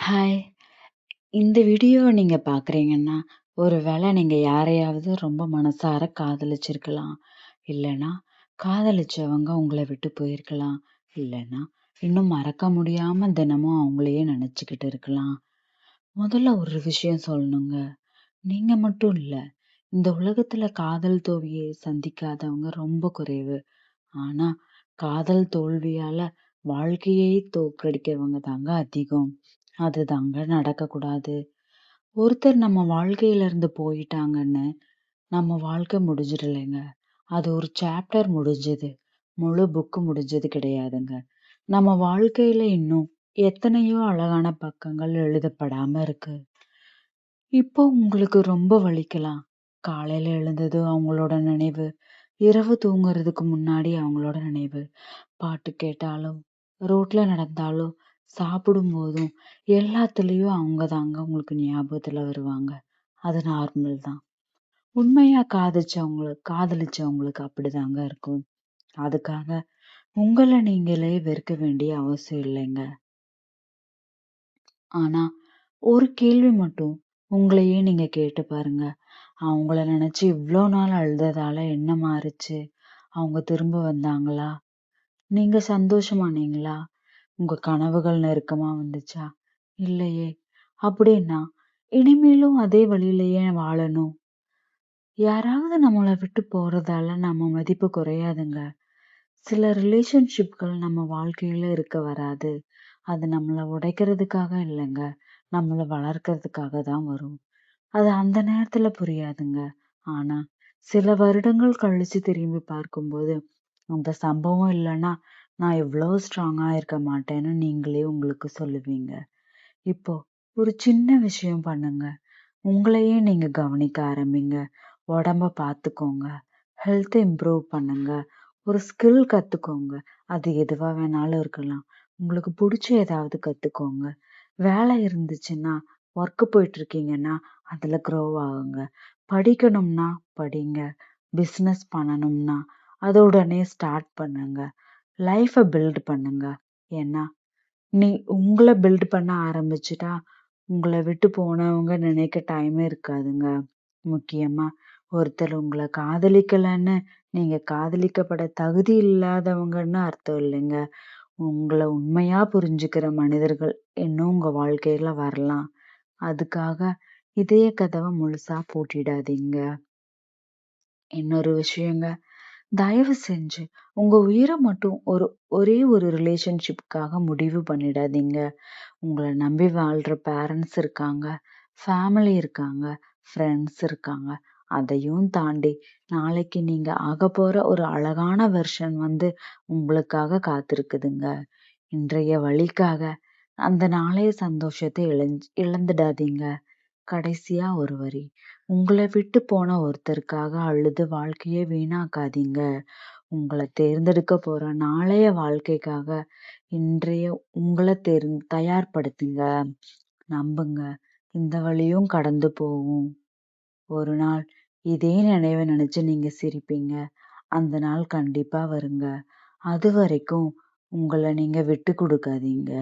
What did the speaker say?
Hi. இந்த வீடியோவ நீங்க பார்க்குறீங்கன்னா, ஒரு வேளை நீங்க யாரையாவது ரொம்ப மனசார காதலிச்சிருக்கலாம். இல்லன்னா, காதலிச்சவங்க உங்கள விட்டு போயிருக்கலாம். இல்லன்னா, இன்னும் மறக்க முடியாம தினமும் அவங்களையே நெனச்சுக்கிட்டு இருக்கலாம். முதல்ல ஒரு விஷயம் சொல்லணுங்க. நீங்க மட்டும் இல்ல. இந்த உலகத்துல காதல் தோல்வியை சந்திக்காதவங்க ரொம்ப குறைவு. ஆனா, காதல் தோல்வியால வாழ்க்கையே தோற்கடிக்கிறவங்க தாங்க அதிகம். அதுதாங்க நடக்கக்கூடாது. ஒருத்தர் நம்ம வாழ்க்கையில இருந்து போயிட்டாங்கன்னு, நம்ம வாழ்க்கை முடிஞ்சிடலைங்க. அது ஒரு சாப்டர் முடிஞ்சது. முழு புக் முடிஞ்சது கிடையாதுங்க. நம்ம வாழ்க்கையில இன்னும் எத்தனையோ அழகான பக்கங்கள் எழுதப்படாம இருக்கு. இப்போ உங்களுக்கு ரொம்ப வலிக்கலாம். காலையில எழுந்ததும் அவங்களோட நினைவு, இரவு தூங்குறதுக்கு முன்னாடி அவங்களோட நினைவு. பாட்டு கேட்டாலும், ரோட்ல நடந்தாலும், சாப்பிடும்போதும், எல்லாத்துலயும் அவங்க தாங்க உங்களுக்கு ஞாபகத்துல வருவாங்க. அது நார்மல் தான். உண்மையா காதலிச்சவங்களுக்கு அப்படிதாங்க இருக்கும். அதுக்காக உங்கள நீங்களே வெறுக்க வேண்டிய அவசியம் இல்லைங்க. ஆனா, ஒரு கேள்வி மட்டும் உங்களையே நீங்க கேட்டு பாருங்க. அவங்கள நினைச்சு இவ்ளோ நாள் அழுததால என்ன மாறுச்சு? அவங்க திரும்ப வந்தாங்களா? நீங்க சந்தோஷமானீங்களா? உங்க கனவுகள் நெருக்கமா வந்துச்சா? இல்லையே! அப்படின்னா, இனிமேலும் அதே வழியில ஏன் வாழணும்? யாராவது நம்மள விட்டு போறதால நம்ம மதிப்பு குறையாதுங்க. சில ரிலேஷன்ஷிப்கள் நம்ம வாழ்க்கையில இருக்க வராது. அது நம்மள உடைக்கிறதுக்காக இல்லங்க. நம்மள வளர்க்கறதுக்காக தான் வரும். அது அந்த நேரத்துல புரியாதுங்க. ஆனா, சில வருடங்கள் கழிச்சு திரும்பி பார்க்கும்போது, அந்த சம்பவம் இல்லன்னா, நான் இவ்ளோ ஸ்ட்ராங்கா இருக்க மாட்டேன்னு நீங்களே உங்களுக்கு சொல்லுவீங்க. இப்போ ஒரு சின்ன விஷயம் பண்ணுங்க. உங்களையே நீங்க கவனிக்க ஆரம்பிங்க. உடம்ப பார்த்துக்கோங்க. ஹெல்த் இம்ப்ரூவ் பண்ணுங்க. ஒரு ஸ்கில் கத்துக்கோங்க. அது எதுவா வேணாலும் இருக்கலாம். உங்களுக்கு புடிச்ச ஏதாவது கத்துக்கோங்க. வேலை இருந்துச்சுன்னா, ஒர்க் போயிட்டு இருக்கீங்கன்னா, அதுல க்ரோ ஆகுங்க. படிக்கணும்னா படிங்க. பிசினஸ் பண்ணணும்னா, அத உடனே ஸ்டார்ட் பண்ணுங்க. லைஃப பில்ட் பண்ணுங்க. ஏன்னா, நீ உங்கள பில்ட் பண்ண ஆரம்பிச்சுட்டா, உங்கள விட்டு போனவங்க நினைக்க டைமே இருக்காதுங்க. முக்கியமா ஒருத்தர் உங்கள காதலிக்கலன்னு, நீங்க காதலிக்கப்பட தகுதி இல்லாதவங்கன்னு அர்த்தம் இல்லைங்க. உங்கள உண்மையா புரிஞ்சுக்கிற மனிதர்கள் இன்னும் உங்க வாழ்க்கையில வரலாம். அதுக்காக இதய கதவ முழுசா பூட்டிடாதீங்க. இன்னொரு விஷயங்க, தயவு செஞ்சு உங்க உயிர மட்டும் ஒரே ஒரு ரிலேஷன்ஷிப்காக முடிவு பண்ணிடாதீங்க. உங்கள நம்பி வாழ்ற பேரண்ட்ஸ் இருக்காங்க, ஃபேமிலி இருக்காங்க, ஃப்ரெண்ட்ஸ் இருக்காங்க. அதையும் தாண்டி நாளைக்கு நீங்க ஆகப்போற ஒரு அழகான வெர்ஷன் உங்களுக்காக காத்திருக்குதுங்க. இன்றைய வலிக்காக அந்த நாளைய சந்தோஷத்தை இழந்துடாதீங்க. கடைசியா ஒரு வரி. உங்கள விட்டு போன ஒருத்தருக்காக அழுது வாழ்க்கைய வீணாக்காதீங்க. உங்கள தேர்ந்தெடுக்க போற நாளைய வாழ்க்கைக்காக இன்றைய உங்கள தயார்படுத்துங்க. நம்புங்க. இந்த வழியும் கடந்து போகும். ஒரு நாள் இதே நினைவ நினைச்சு நீங்க சிரிப்பீங்க. அந்த நாள் கண்டிப்பா வருங்க. அதுவரைக்கும் உங்கள நீங்க விட்டு குடுக்காதீங்க.